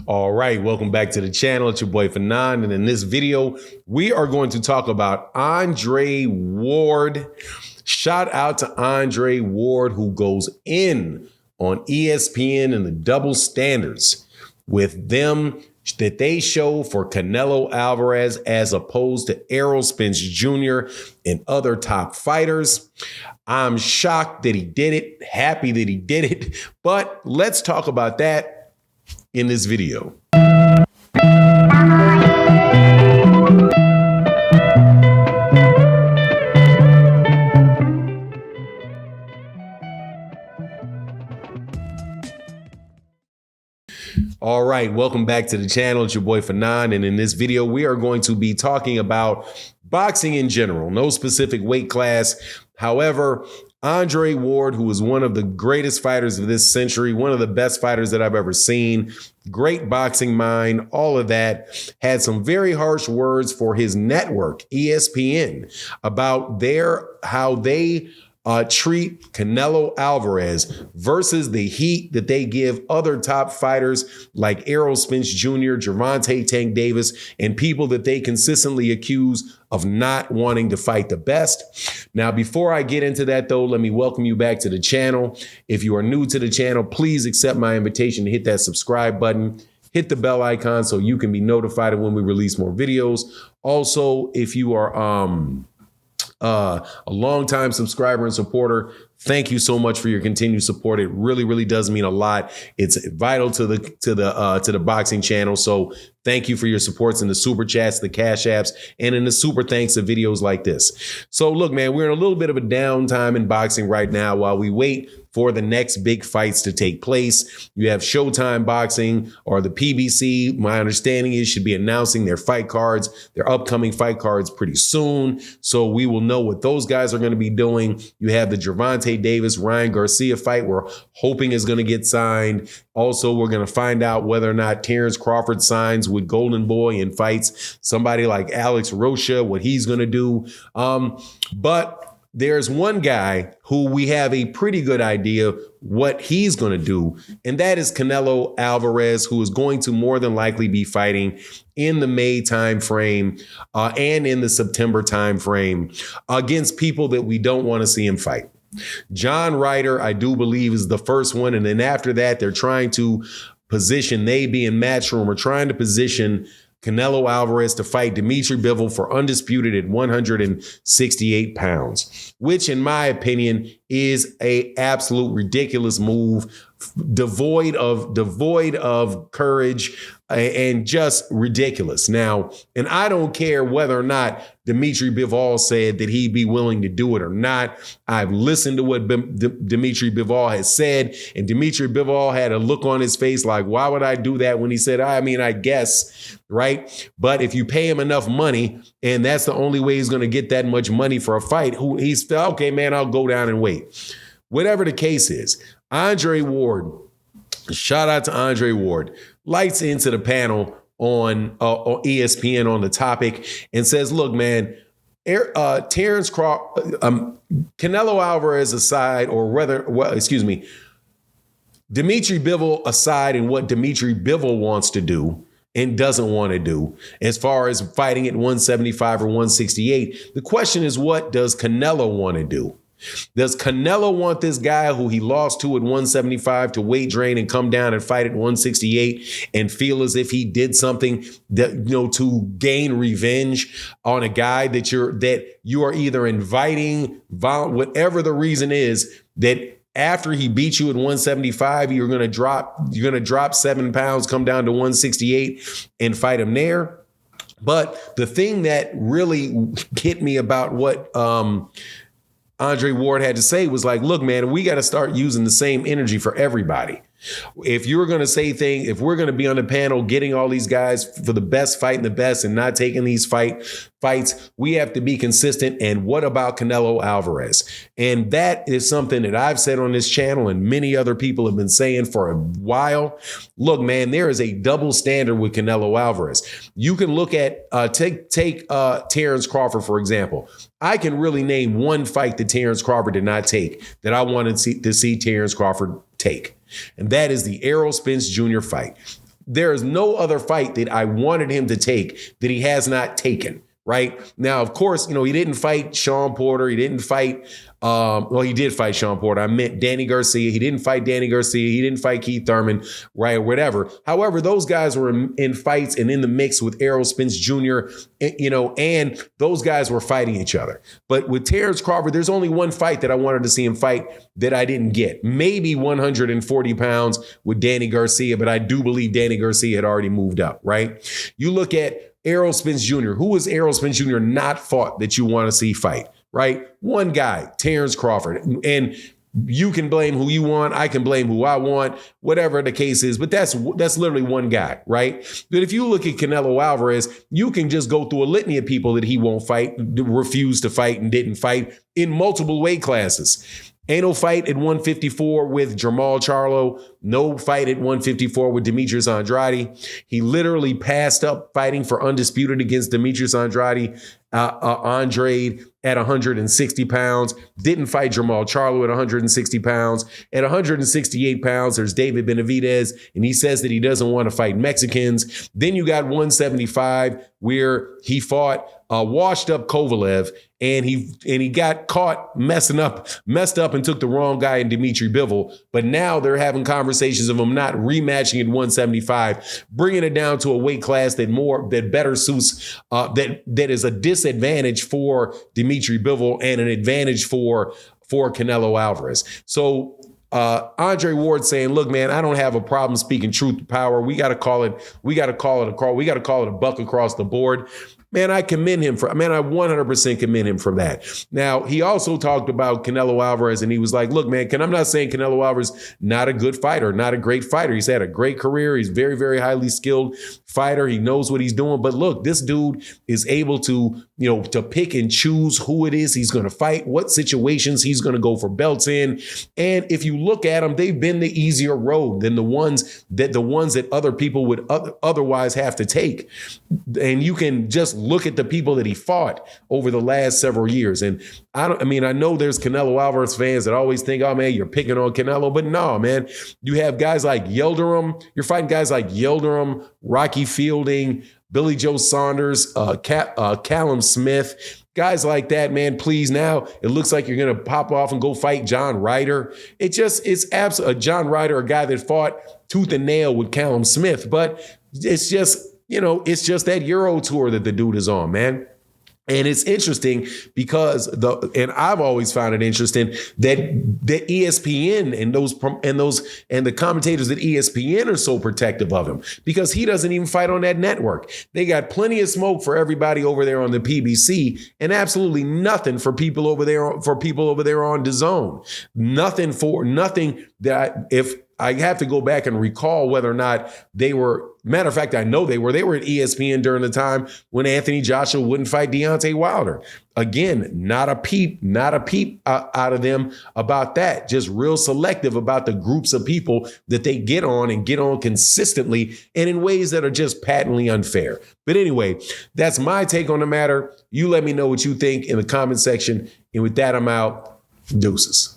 All right, welcome back to the channel. It's your boy Fanon, and in this video, we are going to talk about Andre Ward. Shout out to Andre Ward, who goes in on ESPN and the double standards with them that they show for Canelo Alvarez as opposed to Errol Spence Jr. and other top fighters. I'm shocked that he did it, happy that he did it, but let's talk about that in this video. All right, welcome back to the channel. It's your boy Fanon, and in this video, we are going to be talking about boxing in general, no specific weight class. However, Andre Ward, who is one of the greatest fighters of this century, one of the best fighters that I've ever seen, great boxing mind, all of that, had some very harsh words for his network, ESPN, about how they treat Canelo Alvarez versus the heat that they give other top fighters like Errol Spence Jr., Gervonta Tank Davis, and people that they consistently accuse of not wanting to fight the best. Now, before I get into that, though, let me welcome you back to the channel. If you are new to the channel, please accept my invitation to hit that subscribe button. Hit the bell icon so you can be notified of when we release more videos. Also, if you are a longtime subscriber and supporter, thank you so much for your continued support. It really, really does mean a lot. It's vital to the boxing channel. So thank you for your supports in the super chats, the cash apps, and in the super thanks of videos like this. So look, man, we're in a little bit of a downtime in boxing right now while we wait for the next big fights to take place. You have Showtime Boxing or the PBC. My understanding is should be announcing their fight cards, their upcoming fight cards pretty soon. So we will know what those guys are going to be doing. You have the Gervonta Davis, Ryan Garcia fight we're hoping is going to get signed. Also, we're going to find out whether or not Terrence Crawford signs with Golden Boy and fights somebody like Alex Rocha, what he's going to do. But there's one guy who we have a pretty good idea what he's going to do, and that is Canelo Alvarez, who is going to more than likely be fighting in the May timeframe and in the September timeframe against people that we don't want to see him fight. John Ryder, I do believe, is the first one, and then after that, they're trying to position, they being Matchroom, are trying to position Canelo Alvarez to fight Dimitri Bivol for undisputed at 168 pounds, which in my opinion is a absolute ridiculous move, devoid of courage and just ridiculous. Now, and I don't care whether or not Dimitri Bivol said that he'd be willing to do it or not. I've listened to what Dimitri Bivol has said, and Dimitri Bivol had a look on his face like, why would I do that? When he said, I mean, I guess, right? But if you pay him enough money, and that's the only way he's going to get that much money for a fight, he's okay, man, I'll go down and wait. Whatever the case is, Andre Ward, shout out to Andre Ward, lights into the panel on ESPN on the topic and says, look, man, Terrence Crawford, Canelo Alvarez aside, or Dimitri Bivol aside, and what Dimitri Bivol wants to do and doesn't want to do as far as fighting at 175 or 168. The question is, what does Canelo want to do? Does Canelo want this guy who he lost to at 175 to weight drain and come down and fight at 168 and feel as if he did something that, to gain revenge on a guy that you are either inviting, whatever the reason is, that after he beat you at 175, you're going to drop 7 pounds, come down to 168 and fight him there. But the thing that really hit me about what Andre Ward had to say was like, look, man, we got to start using the same energy for everybody. If you're going to say things, if we're going to be on the panel getting all these guys for the best, fighting the best and not taking these fights, we have to be consistent. And what about Canelo Alvarez? And that is something that I've said on this channel and many other people have been saying for a while. Look, man, there is a double standard with Canelo Alvarez. You can look at, take Terrence Crawford, for example. I can really name one fight that Terrence Crawford did not take that I wanted to see Terrence Crawford take. And that is the Errol Spence Jr. fight. there is no other fight that I wanted him to take that he has not taken. Right now, of course, he didn't fight Sean Porter. He didn't fight. Well, he did fight Sean Porter. I meant Danny Garcia. He didn't fight Danny Garcia. He didn't fight Keith Thurman, right, or whatever. However, those guys were in fights and in the mix with Errol Spence Jr., and those guys were fighting each other. But with Terrence Crawford, there's only one fight that I wanted to see him fight that I didn't get. Maybe 140 pounds with Danny Garcia, but I do believe Danny Garcia had already moved up, right? You look at Errol Spence Jr. Who is Errol Spence Jr. not fought that you want to see fight, right? One guy, Terrence Crawford. And you can blame who you want. I can blame who I want, whatever the case is. But that's literally one guy, right? But if you look at Canelo Alvarez, you can just go through a litany of people that he won't fight, refused to fight and didn't fight in multiple weight classes. Ain't no fight at 154 with Jermall Charlo. No fight at 154 with Demetrius Andrade. He literally passed up fighting for undisputed against Demetrius Andrade at 160 pounds. Didn't fight Jermall Charlo at 160 pounds. At 168 pounds, there's David Benavidez, and he says that he doesn't want to fight Mexicans. Then you got 175, where he fought washed up Kovalev, and he got caught messed up and took the wrong guy in Dimitri Bivol. But now they're having conversations of him not rematching at 175, bringing it down to a weight class that better suits that is a disadvantage for Dimitri Bivol and an advantage for Canelo Alvarez. So Andre Ward saying, look, man, I don't have a problem speaking truth to power. We got to call it a buck across the board. Man, I 100% commend him for that. Now, he also talked about Canelo Alvarez, and he was like, look, man, I'm not saying Canelo Alvarez not a good fighter, not a great fighter. He's had a great career. He's very, very highly skilled fighter. He knows what he's doing. But look, this dude is able to pick and choose who it is he's going to fight, what situations he's going to go for belts in. And if you look at them, they've been the easier road than the ones that other people would otherwise have to take. And you can just look at the people that he fought over the last several years. And I know there's Canelo Alvarez fans that always think, oh man, you're picking on Canelo, but no, man, you have guys like Yildirim. You're fighting guys like Yildirim, Rocky Fielding, Billy Joe Saunders, Callum Smith, guys like that, man. Please, now it looks like you're going to pop off and go fight John Ryder. It's absolutely John Ryder, a guy that fought tooth and nail with Callum Smith, but it's just that Euro tour that the dude is on, man. And it's interesting because I've always found it interesting that ESPN and the commentators at ESPN are so protective of him, because he doesn't even fight on that network. They got plenty of smoke for everybody over there on the PBC and absolutely nothing for people over there on DAZN. Nothing that if I have to go back and recall whether or not they were. Matter of fact, I know they were at ESPN during the time when Anthony Joshua wouldn't fight Deontay Wilder. Again, not a peep out of them about that. Just real selective about the groups of people that they get on consistently and in ways that are just patently unfair. But anyway, that's my take on the matter. You let me know what you think in the comment section. And with that, I'm out. Deuces.